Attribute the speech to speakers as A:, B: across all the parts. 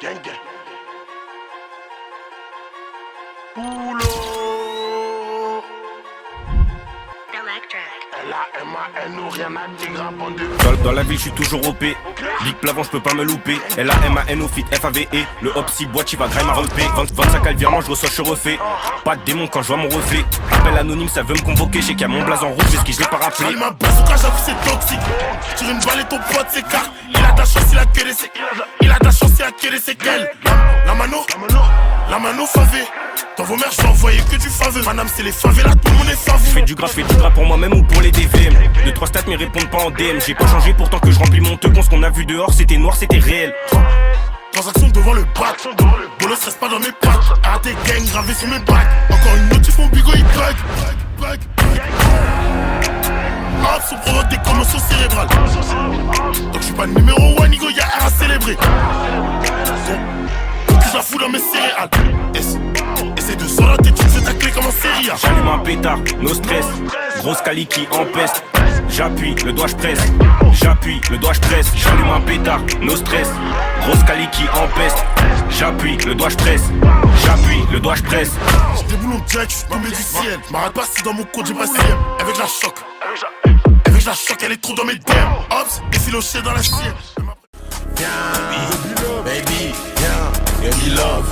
A: Gang gang. Boulot. L-A-M-A-N-O, rien à dire à bande de...
B: Dans la ville, je suis toujours OP. Big Plavon, je peux pas me louper. L-A-M-A-N-O, fit F-A-V-E. Le Hopsi boîte, il va grind ma repé. 25 alvirements, je reçois, je suis refait. Pas de démon quand je vois mon reflet. Appel anonyme, ça veut me convoquer. Je sais qu'il y a mon blaze en rouge, je l'ai pas rappelé.
A: Il m'a bazooka, j'avoue, c'est toxique. Tire une balle et ton pote s'écarte. Il a de la chance, il a que des séquelles. Il a de la chance, il a que des séquelles. La mano favé. Dans vos mères, je vais envoyer que du faveux. Madame, c'est les favelas, tout le monde est faveux.
B: Je fais du gras pour moi-même ou pour les DVM. 2-3 stats mais répondent pas en DM. J'ai pas changé pourtant que je remplis mon teubon. Ce qu'on a vu dehors c'était noir, c'était réel.
A: Transaction devant le bac. Bolos reste pas dans mes pattes. Arrêtez gang gravé sur mes bacs. Encore une notif, mon bigot il bug. Hop, on provoque des commotions cérébrales. Donc je suis pas numéro 1, Nigo, y'a R à célébrer. Donc je la fous dans mes céréales. Essaye de s'orienter, tu fais ta clé comme en série A.
B: J'allume un pétard, no stress. Grosse cali qui empeste. J'appuie, le doigt je presse. J'appuie, le doigt je presse. J'allume un pétard, no stress. Grosse cali qui empeste. J'appuie, le doigt je presse. J'appuie, le doigt je presse.
A: J'déboule en direct, j'suis tombé du ciel. M'arrête pas si dans mon code j'ai pas CM. Avec la choc. Avec la choc, elle est trop dans mes DM. Hops, et filoché dans la ciel. Viens, baby, viens, baby love.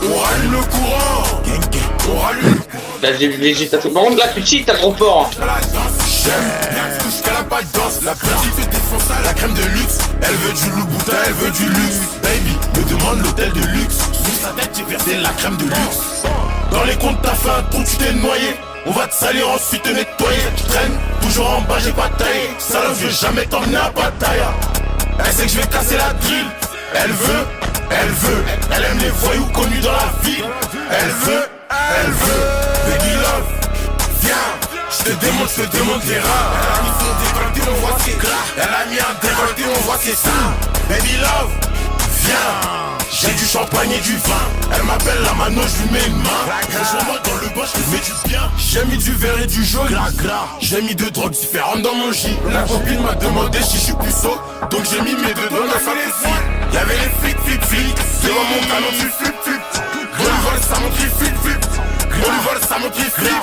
A: On rallume le courant. On rallume.
C: J'ai tatoué. Par contre, là, tu cheats, t'as trop fort.
A: Qu'elle a pas de danse, la petite défonce à la crème de luxe. Elle veut du Louboutin, elle veut du luxe. Baby, me demande l'hôtel de luxe. Sous sa tête, j'ai versé la crème de luxe. Dans les comptes, t'as fait un trou, tu t'es noyé. On va te salir, ensuite te nettoyer. Je traîne, toujours en bas, j'ai pas taillé. Salope, je vais jamais t'emmener à Pattaya. Elle sait que je vais casser la drill. Elle aime les voyous connus dans la ville. Elle veut, baby love, viens. Je te démonte les rats. Elle a mis son décolleté, on voit ses gras. Elle a mis un décolleté, on voit ses seins. Baby love, viens. J'ai du champagne et du vin. Elle m'appelle la mano, je lui mets une main. Rejoins-moi dans le bois, je te mets du bien. J'ai mis du vert et du jaune. J'ai mis deux drogues différentes dans mon gîte. La copine m'a demandé si je suis plus saut. Donc j'ai mis mes deux doigts dans sa piscine. Y'avait les flics. Devant mon canon, tu flip. On lui vole sa montre, il flip. On lui vole sa montre, il flip.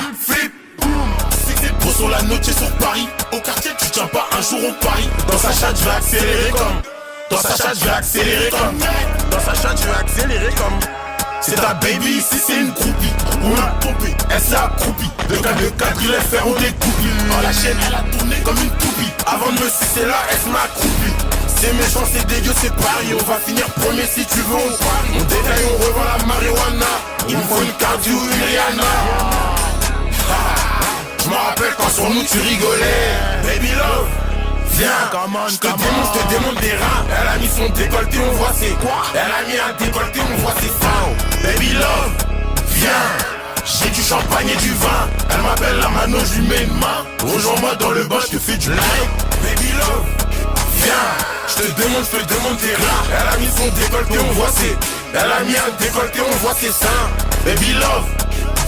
A: C'est que c'est beau sur la noche sur Paris. Au quartier, tu tiens pas un jour au pari. Dans sa chatte, je vais accélérer comme. Dans sa chatte, je vais accélérer comme. C'est ta baby, ici c'est une groupie. On l'a pompée, elle s'est accroupie. De il est fer, on découpe. Oh la chaîne, elle a tourné comme une toupie. Avant de me sucer là, elle se m'a accroupie. C'est méchant, c'est dégueu, c'est Paris. On va finir premier si tu veux, on parie. On détaille, on revend la marijuana. Il me faut une cardio ou une Rihanna. Je me rappelle quand sur nous tu rigolais. Baby love, viens, je te démonte des reins. Elle a mis son décolleté, on voit ses quoi. Elle a mis un décolleté, on voit ses seins. Baby love, viens. J'ai du champagne et du vin. Elle m'appelle la mano, je lui mets une main. Rejoins-moi dans le bas, je te fais du like. Baby love, viens. Je te démonte des reins. Elle a mis son décolleté, on voit ses. Elle a mis un décolleté, on voit ses seins. Baby love,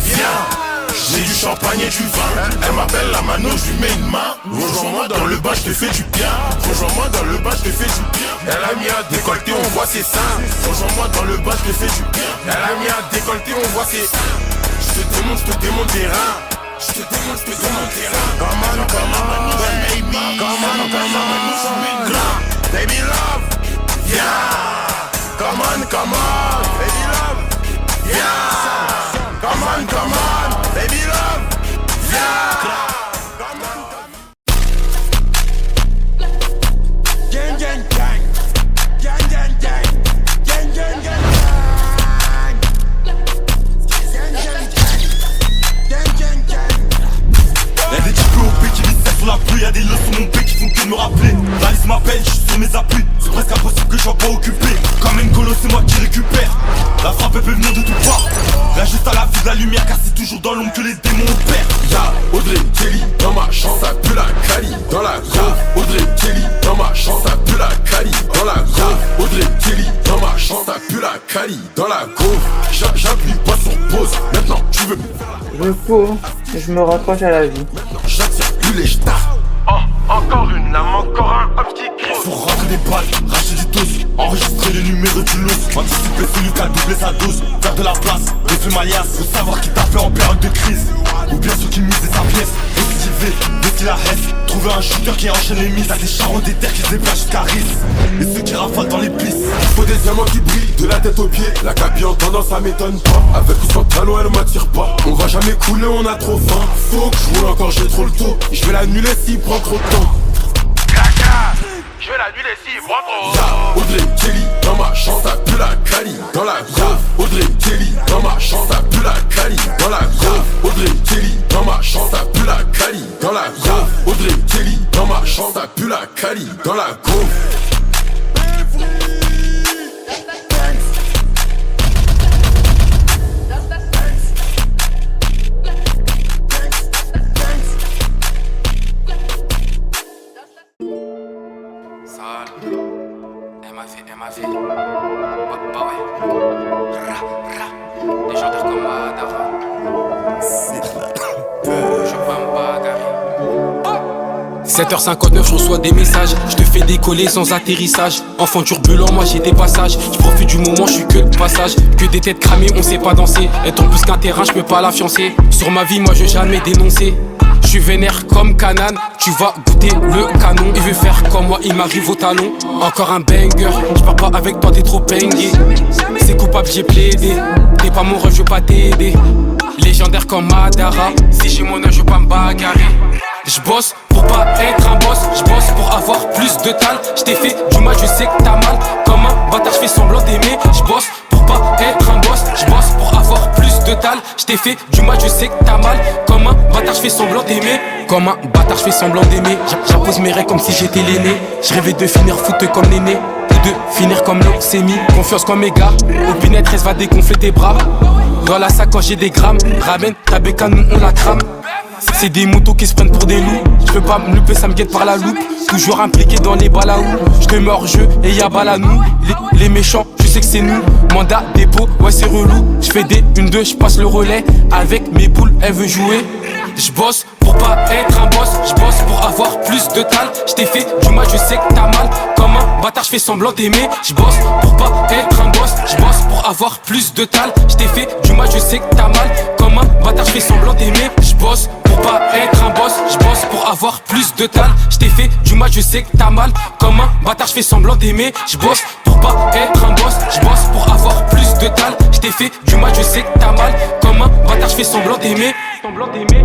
A: viens. J'ai du champagne et du vin. Elle m'appelle la mano, je lui mets une main. Rejoins-moi dans le bas, je te fais du bien. Rejoins-moi dans le bas, je te fais du bien. Elle a mis un décolleté, on voit ses seins. Rejoins-moi dans le bas, je te fais du bien. Elle a mis un décolleté, on voit ses seins. Je te démonte des reins. Je te démonte des reins. Come on, baby. Come on, baby love, viens. Come on, baby love, viens. Come on, baby love, viens. Gang, gang, gang. Gang, gang, gang. Gang, gang, gang. Y'a des types OP qui lisent ça sur la pluie. Y'a des leçons mon P qui font que de me rappeler. La liste m'appelle, je suis sur mes appuis. C'est presque impossible que je sois pas occupé. Comme une colo, c'est moi qui récupère. La frappe elle peut venir de toutes parts. Là juste à la vue de la lumière, car c'est toujours dans l'ombre que les démons opèrent. Y'a Audrey Kelly dans ma chambre, ça pue la Cali. Dans la grave, Audrey Kelly dans ma chambre, ça pue la Cali. Dans la grave, Audrey Kelly dans ma chambre, ça pue la Cali. Dans la grove, j'appuie pas sur pause. Maintenant tu veux me faire la.
D: Je cours, je me raccroche à la vie.
A: J'attire plus les stars. Oh, encore une lame, encore un hop qui crie. Faut rentrer des balles, racheter du dos. que tu loses. Anticiper celui qui a doublé sa dose. Faire de la place, défait ma liasse. Faut savoir qui t'a fait en période de crise. Ou bien ceux qui misaient sa pièce. Esquiver, défier la haine. Trouver un shooter qui enchaîne les mises. À des charros des terres qui se déplacent jusqu'à Riz. Et ceux qui rafalent dans les pistes.
E: Faut des diamants qui brillent de la tête aux pieds. La capi en tendance, ça m'étonne pas. Avec ou sans talon, elle m'attire pas. On va jamais couler, on a trop faim. Faut que je roule encore, j'ai trop le taux. Je vais l'annuler s'il prend trop de temps.
A: Je vais l'annuler s'il prend trop.
E: Ya Audrey Kelly, dans ma chance, ça pue la Cali. Dans la grave, Audrey Kelly, dans ma chance, ça pue la Cali. Dans la grave, Audrey Kelly, dans ma chance, ça pue la Cali. Dans la grave, Audrey Kelly, dans ma chance, ça pue la Cali. Dans la grave.
F: Elle m'a fait. Bah ouais. Des gens comme Madara. Je peux me bagarrer. 7h59, je reçois des messages. Je te fais décoller sans atterrissage. Enfant turbulent, moi j'ai des passages. Je profite du moment, je suis que de passage. Que des têtes cramées, on sait pas danser. Elle tombe plus qu'un terrain, je peux pas la fiancer. Sur ma vie, moi je jamais dénoncé. Je suis vénère comme Canan, tu vas goûter le canon. Il veut faire comme moi, il m'arrive au talon. Encore un banger, je pars pas avec toi, t'es trop pengué. C'est coupable, j'ai plaidé. T'es pas mon ref, je veux pas t'aider. Légendaire comme Madara, si j'ai mon âge, je veux pas me bagarrer. J'bosse pour pas être un boss, j'bosse pour avoir plus de tal. J't'ai fait du mal, je sais que t'as mal. Comme un bâtard, j'fais semblant d'aimer. J'bosse pour pas être un boss, j'bosse pour avoir plus de tal. J't'ai fait du mal, je sais que t'as mal. Comme un bâtard, j'fais semblant d'aimer. Comme un bâtard, j'fais semblant d'aimer. J'impose mes règles comme si j'étais l'aîné. J'rêvais de finir fouteux comme l'aîné. Ou de finir comme l'oxémie. Confiance comme mes gars. Opinette, reste va dégonfler tes bras. Dans la sacoche j'ai des grammes. Ramène ta bécane, nous on la crame. C'est des motos qui se prennent pour des loups. Je peux pas me louper, ça me guette par la loupe. Toujours impliqué dans les balaous. Je te mets hors jeu et y'a balle à nous. Les méchants, je sais que c'est nous. Mandat, dépôt, ouais c'est relou. Je fais des 1-2, je passe le relais. Avec mes boules, elle veut jouer. Je bosse pour pas être un boss. Je bosse pour avoir plus de tal. Je t'ai fait du mal, je sais que t'as mal. Comme un bâtard, je fais semblant d'aimer. Je bosse pour pas être un boss. Je bosse pour avoir plus de tal. Je t'ai fait du mal, je sais que t'as mal. Comme un bâtard, je fais semblant d'aimer. Je bosse pour pas être un boss, je bosse pour avoir plus de tal. Je t'ai fait du mal, je sais que t'as mal. Comme un bâtard, je fais semblant d'aimer. Je bosse pour pas être un boss, je bosse pour avoir plus de tal. Je t'ai fait du mal, je sais que t'as mal. Comme un bâtard, je fais semblant d'aimer. Semblant d'aimer.